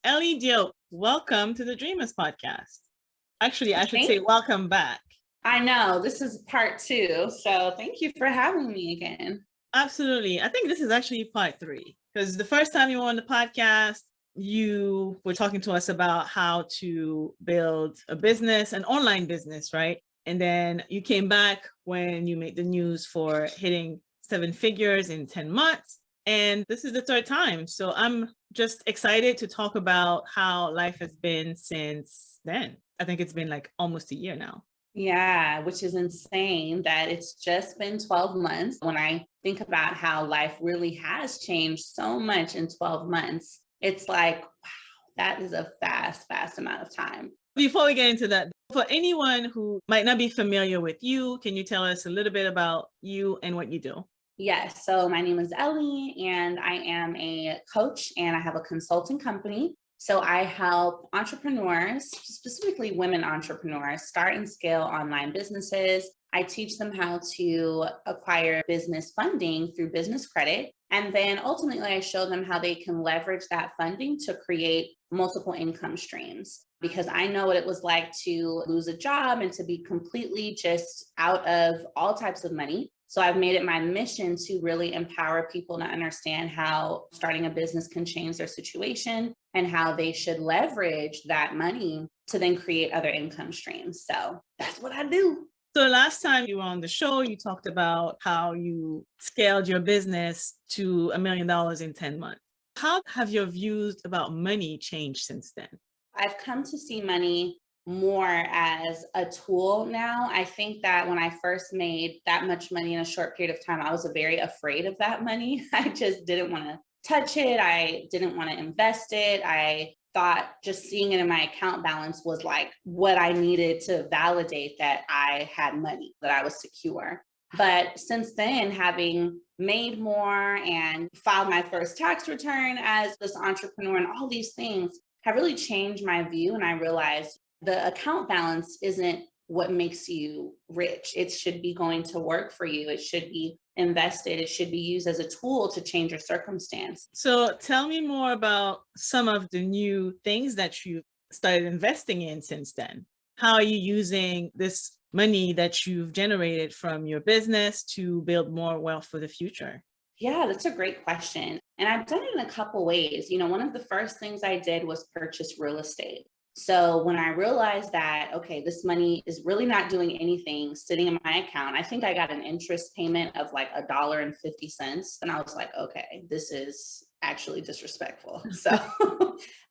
Ellie Diop, welcome to the Dreamers podcast. Actually, I should say Thank welcome back. I know this is part two, so thank you for having me again. Absolutely. I think this is actually part 3 because the first time you were on the podcast, you were talking to us about how to build a business, an online business, right? And then you came back when you made the news for hitting 7 figures in 10 months. And this is the third time. So I'm just excited to talk about how life has been since then. I think it's been like almost a year now. Yeah, which is insane that it's just been 12 months. When I think about how life really has changed so much in 12 months, it's like, wow, that is a fast amount of time. Before we get into that, for anyone who might not be familiar with you, can you tell us a little bit about you and what you do? Yes, so my name is Ellie, and I am a coach and I have a consulting company. So I help entrepreneurs, specifically women entrepreneurs, start and scale online businesses. I teach them how to acquire business funding through business credit. And then ultimately, I show them how they can leverage that funding to create multiple income streams. Because I know what it was like to lose a job and to be completely just out of all types of money. So I've made it my mission to really empower people to understand how starting a business can change their situation and how they should leverage that money to then create other income streams. So that's what I do. So last time you were on the show, you talked about how you scaled your business to $1 million in 10 months. How have your views about money changed since then? I've come to see money more as a tool now. I think that when I first made that much money in a short period of time, I was very afraid of that money. I just didn't want to touch it. I didn't want to invest it. I thought just seeing it in my account balance was like what I needed to validate that I had money, that I was secure. But since then, having made more and filed my first tax return as this entrepreneur and all these things have really changed my view. And I realized the account balance isn't what makes you rich. It should be going to work for you. It should be invested. It should be used as a tool to change your circumstance. So tell me more about some of the new things that you've started investing in since then. How are you using this money that you've generated from your business to build more wealth for the future? Yeah, that's a great question. And I've done it in a couple ways. One of the first things I did was purchase real estate. So when I realized that, okay, this money is really not doing anything sitting in my account, I think I got an interest payment of like $1.50. And I was like, okay, this is actually disrespectful. So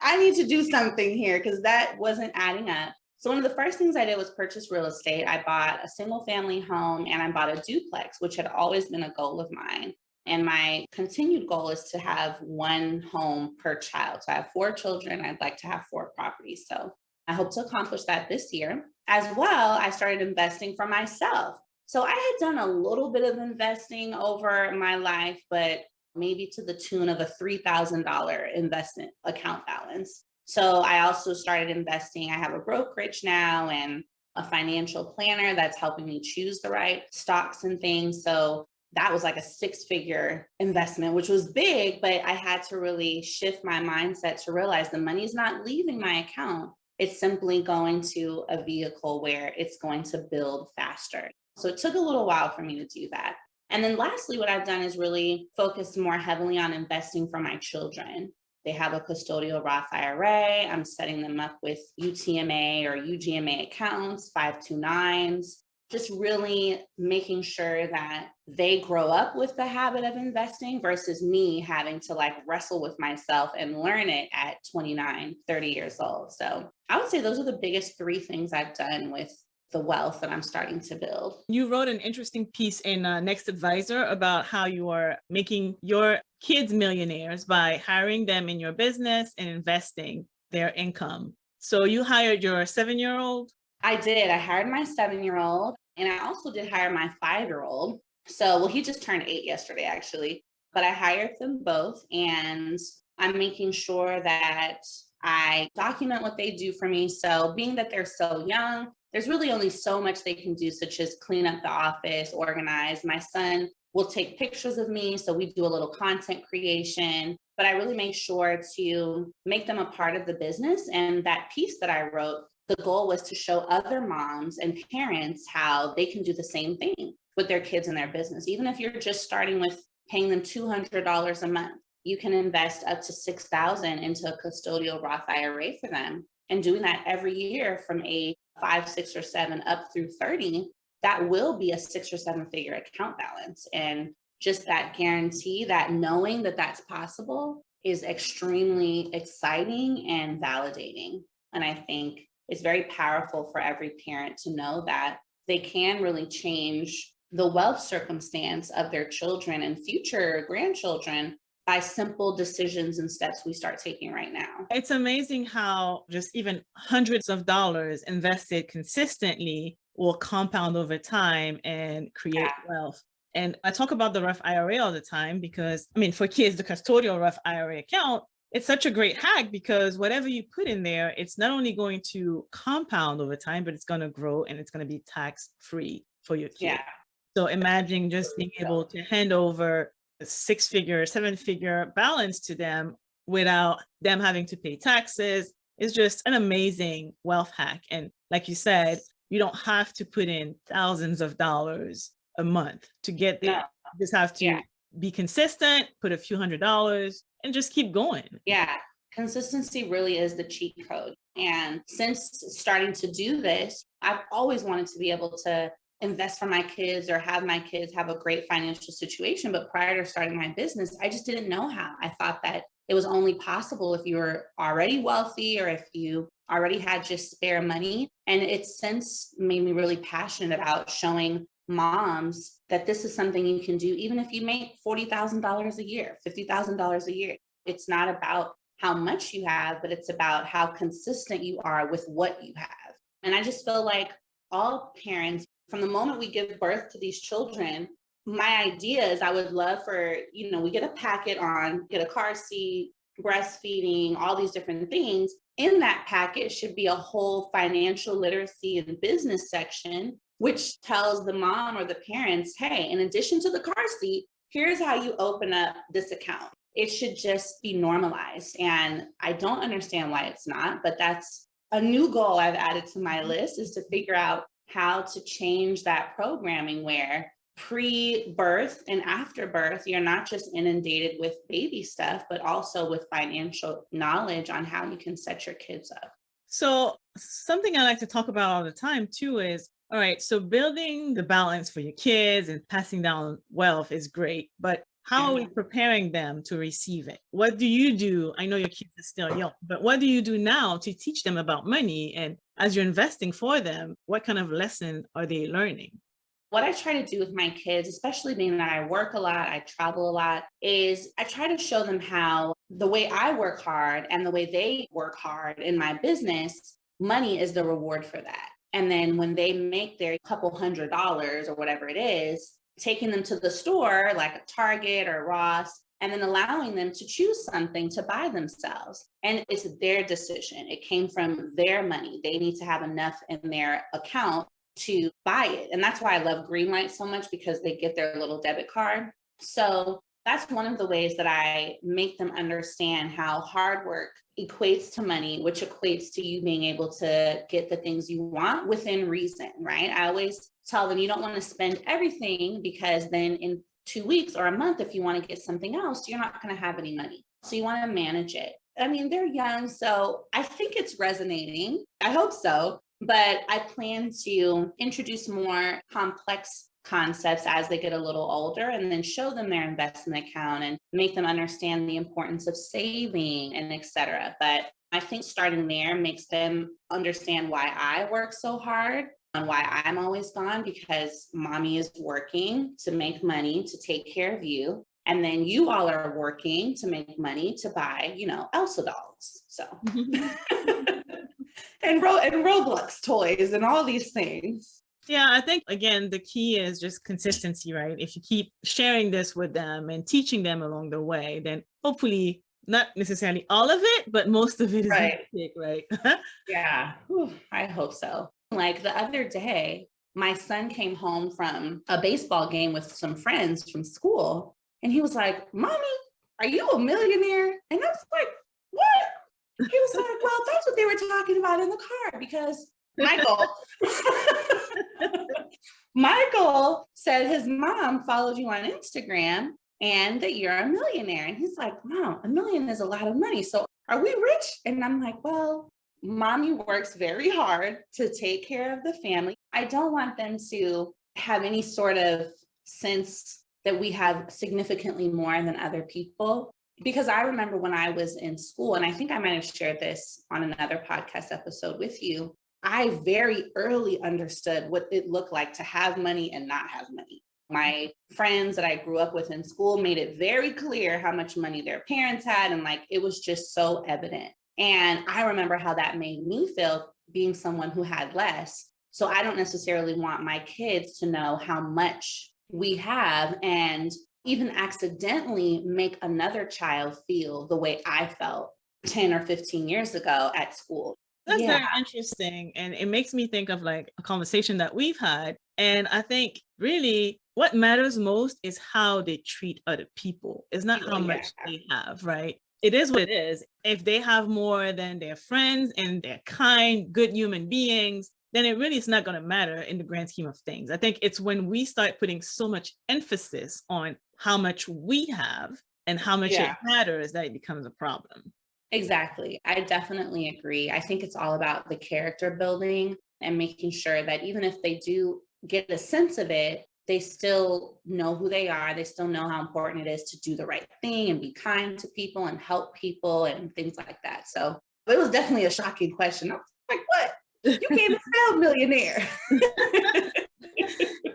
I need to do something here because that wasn't adding up. So one of the first things I did was purchase real estate. I bought a single family home and I bought a duplex, which had always been a goal of mine. And my continued goal is to have one home per child. So I have 4 children. I'd like to have 4 properties. So I hope to accomplish that this year. As well, I started investing for myself. So I had done a little bit of investing over my life, but maybe to the tune of a $3,000 investment account balance. So I also started investing. I have a brokerage now and a financial planner that's helping me choose the right stocks and things. So that was like a 6-figure investment, which was big, but I had to really shift my mindset to realize the money's not leaving my account. It's simply going to a vehicle where it's going to build faster. So it took a little while for me to do that. And then lastly, what I've done is really focus more heavily on investing for my children. They have a custodial Roth IRA. I'm setting them up with UTMA or UGMA accounts, 529s. Just really making sure that they grow up with the habit of investing versus me having to like wrestle with myself and learn it at 29, 30 years old. So I would say those are the biggest 3 things I've done with the wealth that I'm starting to build. You wrote an interesting piece in Next Advisor about how you are making your kids millionaires by hiring them in your business and investing their income. So you hired your 7-year-old. I did. I hired my 7-year-old and I also did hire my 5-year-old. So, he just turned 8 yesterday, actually, but I hired them both and I'm making sure that I document what they do for me. So being that they're so young, there's really only so much they can do, such as clean up the office, organize. My son will take pictures of me. So we do a little content creation. but I really make sure to make them a part of the business. And that piece that I wrote, the goal was to show other moms and parents how they can do the same thing with their kids and their business. Even if you're just starting with paying them $200 a month, you can invest up to $6,000 into a custodial Roth IRA for them. And doing that every year from age 5, 6, or 7 up through 30, that will be a 6 or 7 figure account balance. And just that guarantee, that knowing that that's possible is extremely exciting and validating. And I think it's very powerful for every parent to know that they can really change the wealth circumstance of their children and future grandchildren by simple decisions and steps we start taking right now. It's amazing how just even hundreds of dollars invested consistently will compound over time and create wealth. And I talk about the Roth IRA all the time because, I mean, for kids, the custodial Roth IRA account, it's such a great hack because whatever you put in there, it's not only going to compound over time, but it's going to grow and it's going to be tax free for your kid. Yeah. So imagine just being able to hand over a 6-figure, 7-figure balance to them without them having to pay taxes. Is just an amazing wealth hack. And like you said, you don't have to put in thousands of dollars a month to get there. You just have to be consistent, put a few $100s and just keep going. Yeah. Consistency really is the cheat code. And since starting to do this, I've always wanted to be able to invest for my kids or have my kids have a great financial situation. But prior to starting my business, I just didn't know how. I thought that it was only possible if you were already wealthy or if you already had just spare money. And it's since made me really passionate about showing moms that this is something you can do, even if you make $40,000 a year, $50,000 a year. It's not about how much you have, but it's about how consistent you are with what you have. And I just feel like all parents, from the moment we give birth to these children, my idea is I would love for, we get a packet on, get a car seat, breastfeeding, all these different things. In that packet should be a whole financial literacy and business section, which tells the mom or the parents, hey, in addition to the car seat, here's how you open up this account. It should just be normalized. And I don't understand why it's not, but that's a new goal I've added to my list, is to figure out how to change that programming where pre-birth and after birth, you're not just inundated with baby stuff, but also with financial knowledge on how you can set your kids up. So something I like to talk about all the time too is, all right, so building the balance for your kids and passing down wealth is great, but how are we preparing them to receive it? What do you do? I know your kids are still young, but what do you do now to teach them about money? And as you're investing for them, what kind of lesson are they learning? What I try to do with my kids, especially being that I work a lot, I travel a lot, is I try to show them how the way I work hard and the way they work hard in my business, money is the reward for that. And then when they make their couple $100s or whatever it is, taking them to the store like a Target or Ross, and then allowing them to choose something to buy themselves. And it's their decision. It came from their money. They need to have enough in their account to buy it. And that's why I love Greenlight so much, because they get their little debit card. So that's one of the ways that I make them understand how hard work equates to money, which equates to you being able to get the things you want within reason, right? I always tell them you don't want to spend everything, because then in 2 weeks or a month, if you want to get something else, you're not going to have any money. So you want to manage it. I mean, they're young, so I think it's resonating. I hope so. But I plan to introduce more complex concepts as they get a little older, and then show them their investment account and make them understand the importance of saving and et cetera. But I think starting there makes them understand why I work so hard and why I'm always gone, because mommy is working to make money to take care of you. And then you all are working to make money to buy, Elsa dolls. So, and Roblox toys and all these things. Yeah, I think, again, the key is just consistency, right? If you keep sharing this with them and teaching them along the way, then hopefully not necessarily all of it, but most of it is right. Right? Yeah, whew, I hope so. Like the other day, my son came home from a baseball game with some friends from school, and he was like, "Mommy, are you a millionaire? And I was like, what? He was like, well, that's what they were talking about in the car because Michael, Michael said his mom followed you on Instagram and that you're a millionaire. And he's like, Mom, $1 million is a lot of money. So are we rich? And I'm like, well, Mommy works very hard to take care of the family. I don't want them to have any sort of sense that we have significantly more than other people. Because I remember when I was in school, and I think I might have shared this on another podcast episode with you, I very early understood what it looked like to have money and not have money. My friends that I grew up with in school made it very clear how much money their parents had. And like, it was just so evident. And I remember how that made me feel being someone who had less. So I don't necessarily want my kids to know how much we have and even accidentally make another child feel the way I felt 10 or 15 years ago at school. That's very interesting. And it makes me think of like a conversation that we've had. And I think really what matters most is how they treat other people. It's not how much they have, right? It is what it is. If they have more than their friends and they're kind, good human beings, then it really is not going to matter in the grand scheme of things. I think it's when we start putting so much emphasis on how much we have and how much it matters that it becomes a problem. Exactly. I definitely agree. I think it's all about the character building and making sure that even if they do get a sense of it, they still know who they are. They still know how important it is to do the right thing and be kind to people and help people and things like that. So it was definitely a shocking question. I was like, what? You can't even spell millionaire.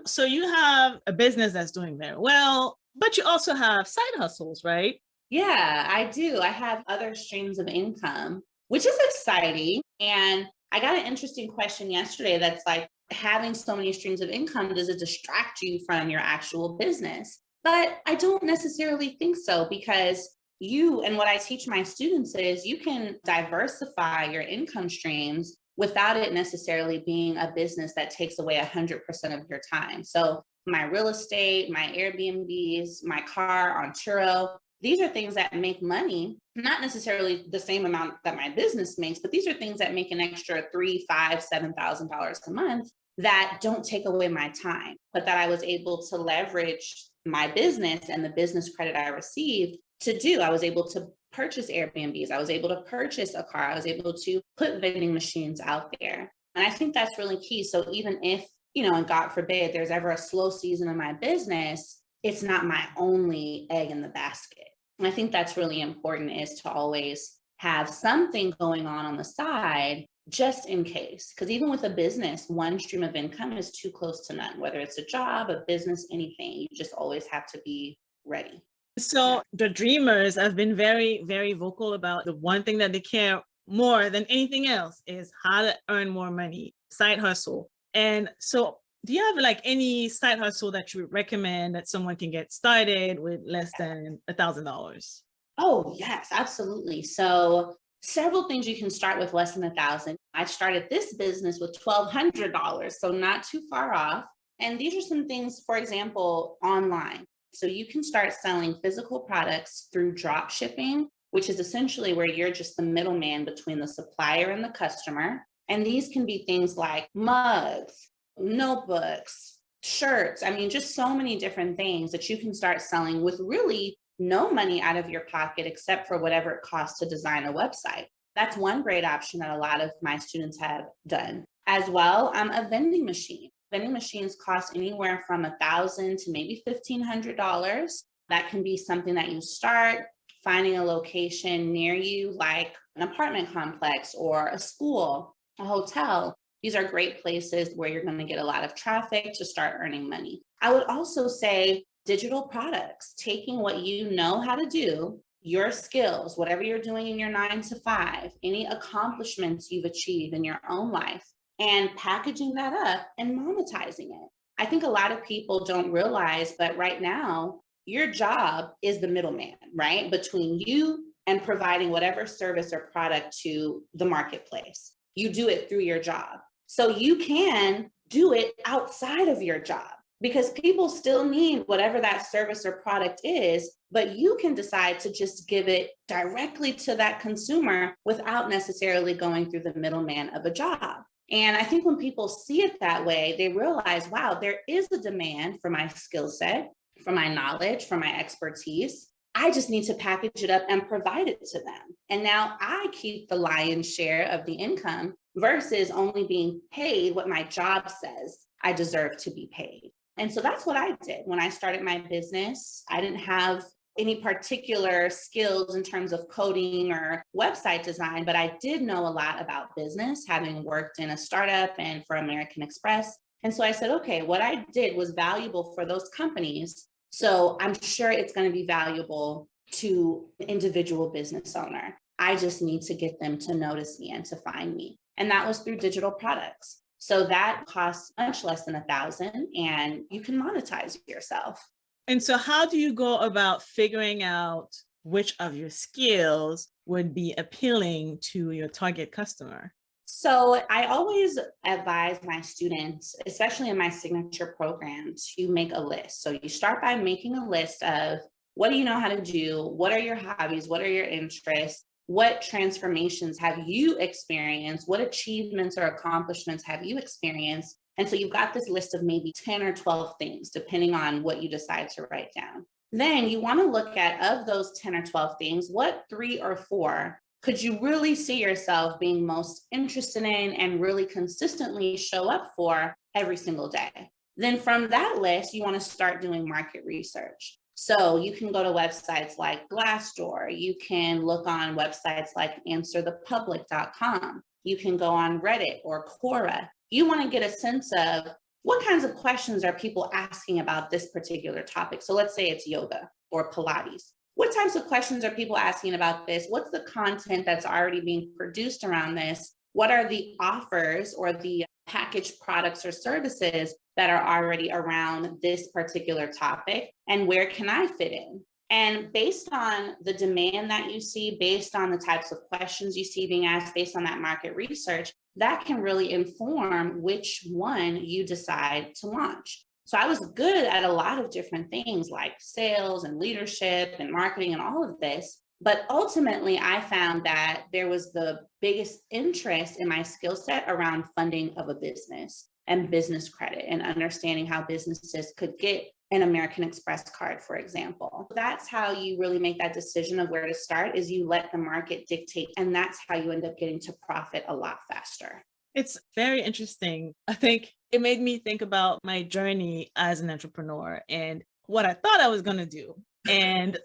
So you have a business that's doing very well, but you also have side hustles, right? Yeah, I do. I have other streams of income, which is exciting. And I got an interesting question yesterday that's like, having so many streams of income, does it distract you from your actual business? But I don't necessarily think so, because and what I teach my students is you can diversify your income streams without it necessarily being a business that takes away 100% of your time. So my real estate, my Airbnbs, my car on Turo, these are things that make money, not necessarily the same amount that my business makes, but these are things that make an extra $3,000, $5,000, $7,000 a month that don't take away my time, but that I was able to leverage my business and the business credit I received to do. I was able to purchase Airbnbs. I was able to purchase a car. I was able to put vending machines out there. And I think that's really key. So even if, and God forbid, there's ever a slow season in my business, it's not my only egg in the basket. And I think that's really important, is to always have something going on the side, just in case. Because even with a business, one stream of income is too close to none, whether it's a job, a business, anything. You just always have to be ready. So the dreamers have been very, very vocal about the one thing that they care more than anything else is how to earn more money, side hustle. And so do you have like any side hustle that you would recommend that someone can get started with less than $1,000? Oh, yes, absolutely. So several things you can start with less than 1,000. I started this business with $1,200, so not too far off. And these are some things, for example, online. So you can start selling physical products through drop shipping, which is essentially where you're just the middleman between the supplier and the customer. And these can be things like mugs, notebooks, shirts. I mean, just so many different things that you can start selling with really no money out of your pocket, except for whatever it costs to design a website. That's one great option that a lot of my students have done. As well, a vending machine. Vending machines cost anywhere from $1,000 to maybe $1,500. That can be something that you start finding a location near you, like an apartment complex or a school, a hotel. These are great places where you're going to get a lot of traffic to start earning money. I would also say digital products, taking what you know how to do, your skills, whatever you're doing in your 9 to 5, any accomplishments you've achieved in your own life, and packaging that up and monetizing it. I think a lot of people don't realize, but right now, your job is the middleman, right? Between you and providing whatever service or product to the marketplace. You do it through your job. So you can do it outside of your job. because people still need whatever that service or product is, but you can decide to just give it directly to that consumer without necessarily going through the middleman of a job. And I think when people see it that way, they realize, wow, there is a demand for my skill set, for my knowledge, for my expertise. I just need to package it up and provide it to them. And now I keep the lion's share of the income versus only being paid what my job says I deserve to be paid. And so that's what I did when I started my business. I didn't have any particular skills in terms of coding or website design, but I did know a lot about business, having worked in a startup and for American Express. And so I said, okay, what I did was valuable for those companies. So I'm sure it's going to be valuable to an individual business owner. I just need to get them to notice me and to find me. And that was through digital products. So that costs much less than $1,000 and you can monetize yourself. And so how do you go about figuring out which of your skills would be appealing to your target customer? So I always advise my students, especially in my signature program, to make a list. So you start by making a list of what do you know how to do? What are your hobbies? What are your interests? What transformations have you experienced? What achievements or accomplishments have you experienced? And so you've got this list of maybe 10 or 12 things, depending on what you decide to write down. Then you want to look at, of those 10 or 12 things, what 3 or 4 could you really see yourself being most interested in and really consistently show up for every single day? Then from that list, you want to start doing market research. So you can go to websites like Glassdoor. You can look on websites like answerthepublic.com. You can go on Reddit or Quora. You want to get a sense of what kinds of questions are people asking about this particular topic. So let's say it's yoga or Pilates. What types of questions are people asking about this? What's the content that's already being produced around this? What are the offers or the packaged products or services that are already around this particular topic? And where can I fit in? And based on the demand that you see, based on the types of questions you see being asked, based on that market research, that can really inform which one you decide to launch. So I was good at a lot of different things like sales and leadership and marketing and all of this. But ultimately, I found that there was the biggest interest in my skill set around funding of a business and business credit and understanding how businesses could get an American Express card, for example. That's how you really make that decision of where to start, is you let the market dictate. And that's how you end up getting to profit a lot faster. It's very interesting. I think it made me think about my journey as an entrepreneur and what I thought I was going to do and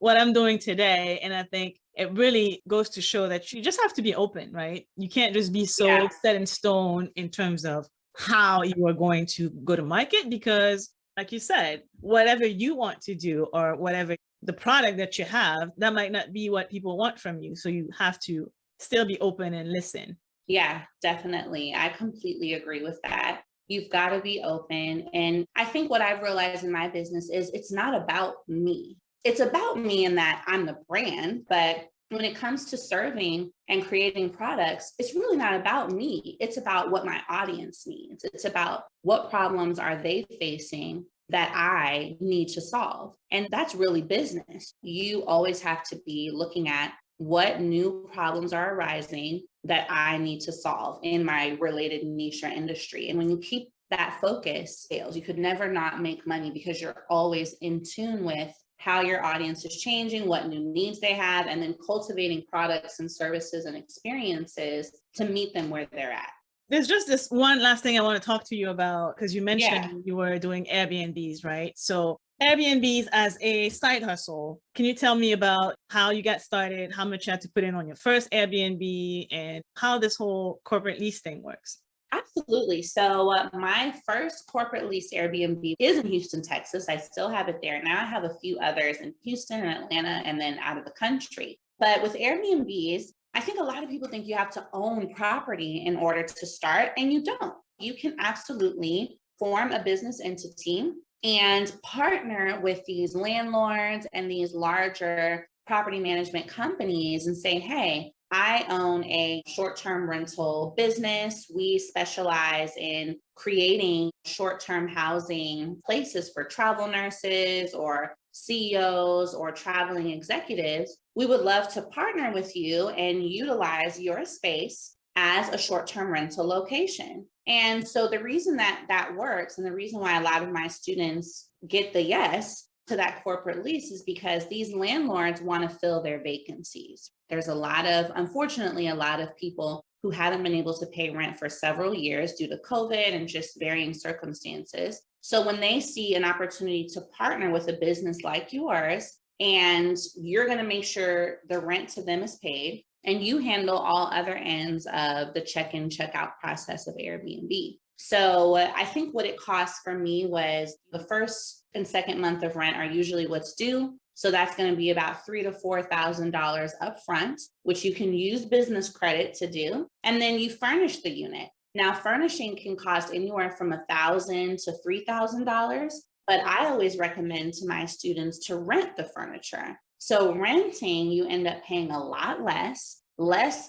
what I'm doing today. And I think it really goes to show that you just have to be open, right? You can't just be so set in stone in terms of how you are going to go to market, because like you said, whatever you want to do or whatever the product that you have, that might not be what people want from you. So you have to still be open and listen. Yeah, definitely. I completely agree with that. You've got to be open. And I think what I've realized in my business is it's not about me. It's about me in that I'm the brand, but when it comes to serving and creating products, it's really not about me. It's about what my audience needs. It's about what problems are they facing that I need to solve. And that's really business. You always have to be looking at what new problems are arising that I need to solve in my related niche or industry. And when you keep that focus, sales, you could never not make money because you're always in tune with how your audience is changing, what new needs they have, and then cultivating products and services and experiences to meet them where they're at. There's just this one last thing I want to talk to you about, because you mentioned you were doing Airbnbs, right? So Airbnbs as a side hustle. Can you tell me about how you got started, how much you had to put in on your first Airbnb, and how this whole corporate lease thing works? Absolutely. So my first corporate lease Airbnb is in Houston, Texas. I still have it there. Now I have a few others in Houston and Atlanta and then out of the country. But with Airbnbs, I think a lot of people think you have to own property in order to start, and you don't. You can absolutely form a business entity and partner with these landlords and these larger property management companies and say, hey, I own a short-term rental business. We specialize in creating short-term housing places for travel nurses or CEOs or traveling executives. We would love to partner with you and utilize your space as a short-term rental location. And so the reason that that works, and the reason why a lot of my students get the yes to that corporate lease, is because these landlords want to fill their vacancies. There's unfortunately, a lot of people who haven't been able to pay rent for several years due to COVID and just varying circumstances. So when they see an opportunity to partner with a business like yours, and you're going to make sure the rent to them is paid, and you handle all other ends of the check-in, check-out process of Airbnb. So I think what it cost for me was the first and second month of rent are usually what's due. So that's going to be about $3,000 to $4,000 upfront, which you can use business credit to do. And then you furnish the unit. Now, furnishing can cost anywhere from $1,000 to $3,000, but I always recommend to my students to rent the furniture. So renting, you end up paying a lot less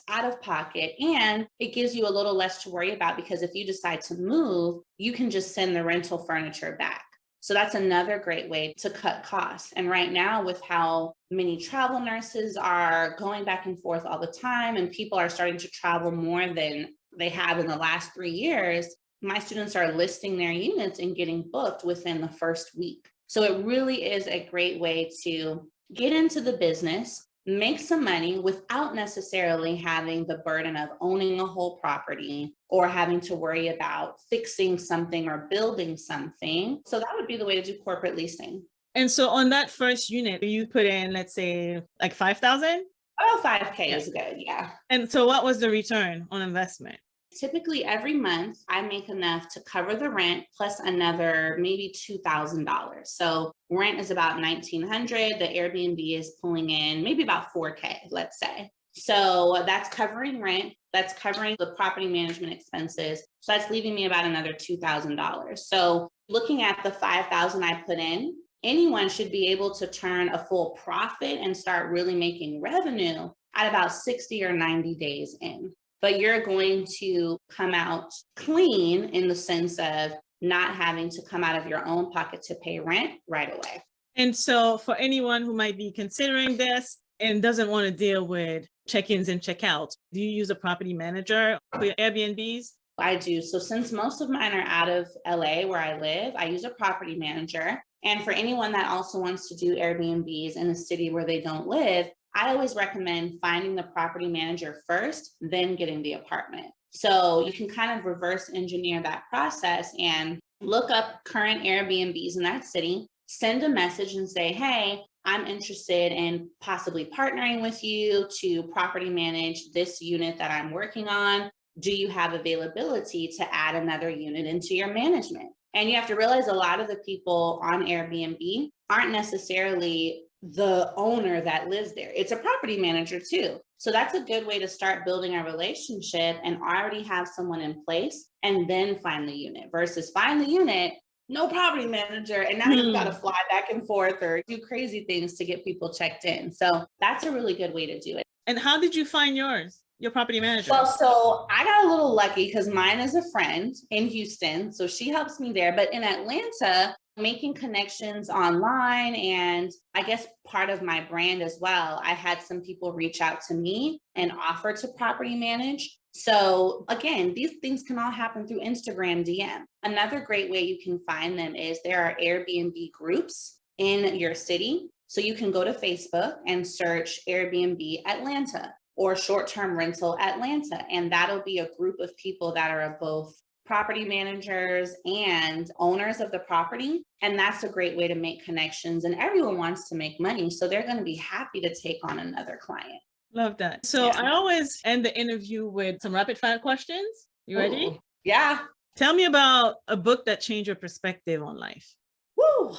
out of pocket, and it gives you a little less to worry about, because if you decide to move, you can just send the rental furniture back. So that's another great way to cut costs. And right now, with how many travel nurses are going back and forth all the time, and people are starting to travel more than they have in the last 3 years, my students are listing their units and getting booked within the first week. So it really is a great way to get into the business, make some money without necessarily having the burden of owning a whole property or having to worry about fixing something or building something. So that would be the way to do corporate leasing. And so on that first unit, you put in, let's say, like 5,000? Oh, 5K is good. Yeah. And so what was the return on investment? Typically every month I make enough to cover the rent plus another maybe $2,000. So rent is about $1,900. The Airbnb is pulling in maybe about $4K, let's say. So that's covering rent. That's covering the property management expenses. So that's leaving me about another $2,000. So looking at the $5,000 I put in, anyone should be able to turn a full profit and start really making revenue at about 60 or 90 days in. But you're going to come out clean in the sense of not having to come out of your own pocket to pay rent right away. And so for anyone who might be considering this and doesn't want to deal with check-ins and check-outs, do you use a property manager for your Airbnbs? I do. So since most of mine are out of LA where I live, I use a property manager. And for anyone that also wants to do Airbnbs in a city where they don't live, I always recommend finding the property manager first, then getting the apartment. So you can kind of reverse engineer that process and look up current Airbnbs in that city, send a message and say, hey, I'm interested in possibly partnering with you to property manage this unit that I'm working on. Do you have availability to add another unit into your management? And you have to realize a lot of the people on Airbnb aren't necessarily the owner that lives there. It's a property manager too. So that's a good way to start building a relationship and already have someone in place and then find the unit versus find the unit, no property manager. And now you've got to fly back and forth or do crazy things to get people checked in. So that's a really good way to do it. And how did you find your property manager? Well, so I got a little lucky because mine is a friend in Houston. So she helps me there. But in Atlanta, making connections online, and I guess part of my brand as well, I had some people reach out to me and offer to property manage. So again, these things can all happen through Instagram DM. Another great way you can find them is there are Airbnb groups in your city. So you can go to Facebook and search Airbnb Atlanta or short-term rental Atlanta. And that'll be a group of people that are both property managers and owners of the property. And that's a great way to make connections. And everyone wants to make money. So they're going to be happy to take on another client. Love that. So I always end the interview with some rapid fire questions. You ready? Ooh, yeah. Tell me about a book that changed your perspective on life. Woo.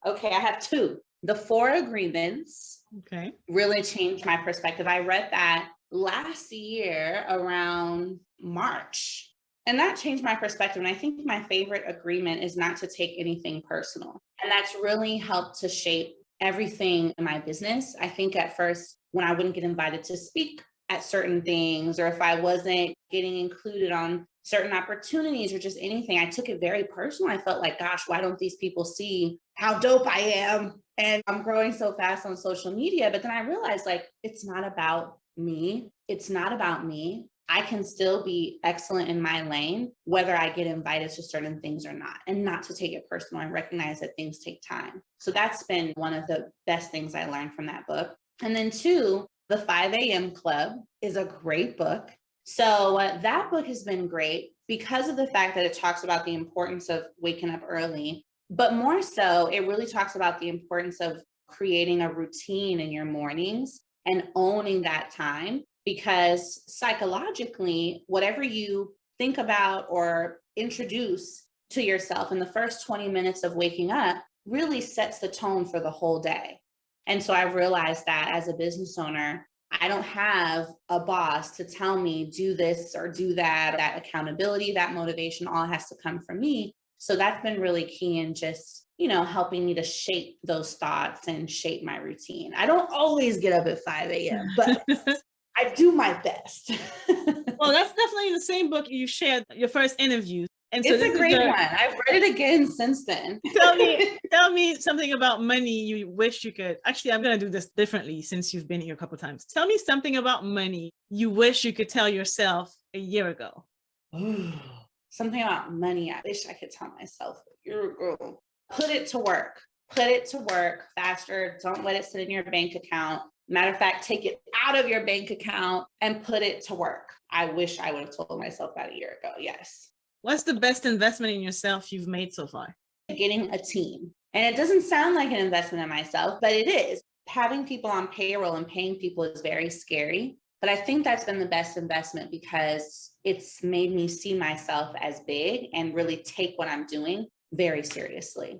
Okay, I have two. The Four Agreements really changed my perspective. I read that last year around March. And that changed my perspective. And I think my favorite agreement is not to take anything personal. And that's really helped to shape everything in my business. I think at first, when I wouldn't get invited to speak at certain things, or if I wasn't getting included on certain opportunities or just anything, I took it very personal. I felt like, gosh, why don't these people see how dope I am? And I'm growing so fast on social media. But then I realized, like, it's not about me. It's not about me. I can still be excellent in my lane, whether I get invited to certain things or not, and not to take it personal and recognize that things take time. So that's been one of the best things I learned from that book. And then 2, The 5 a.m. Club is a great book. So that book has been great because of the fact that it talks about the importance of waking up early, but more so, it really talks about the importance of creating a routine in your mornings and owning that time, because psychologically, whatever you think about or introduce to yourself in the first 20 minutes of waking up really sets the tone for the whole day. And so I realized that as a business owner, I don't have a boss to tell me do this or do that. That accountability, that motivation, all has to come from me. So that's been really key in just, helping me to shape those thoughts and shape my routine. I don't always get up at 5 a.m., but I do my best. Well, that's definitely the same book you shared your first interview. And so it's a great one. I've read it again since then. Tell me something about money you wish you could. Actually, I'm going to do this differently since you've been here a couple of times. Tell me something about money you wish you could tell yourself a year ago. Something about money I wish I could tell myself a year ago. Put it to work. Put it to work faster. Don't let it sit in your bank account. Matter of fact, take it out of your bank account and put it to work. I wish I would have told myself that a year ago. Yes. What's the best investment in yourself you've made so far? Getting a team. And it doesn't sound like an investment in myself, but it is. Having people on payroll and paying people is very scary. But I think that's been the best investment because it's made me see myself as big and really take what I'm doing very seriously.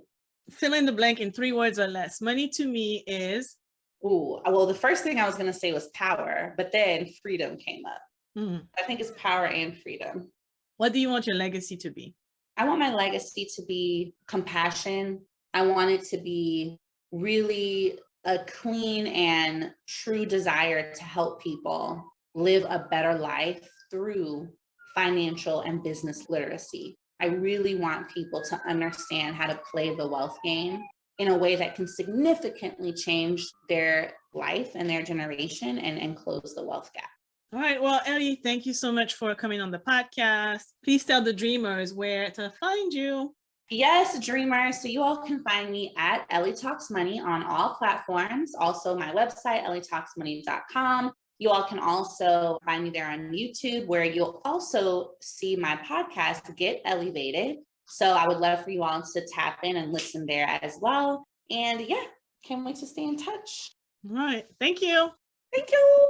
Fill in the blank in 3 words or less. Money to me is? Well, the first thing I was going to say was power, but then freedom came up. I think it's power and freedom. What do you want your legacy to be? I want my legacy to be compassion. I want it to be really a clean and true desire to help people live a better life through financial and business literacy. I really want people to understand how to play the wealth game in a way that can significantly change their life and their generation and close the wealth gap. All right. Well, Ellie, thank you so much for coming on the podcast. Please tell the dreamers where to find you. Yes, dreamers. So you all can find me at Ellie Talks Money on all platforms. Also my website, ellietalksmoney.com. You all can also find me there on YouTube, where you'll also see my podcast, Get Ellievated. So I would love for you all to tap in and listen there as well. And yeah, can't wait to stay in touch. All right. Thank you. Thank you.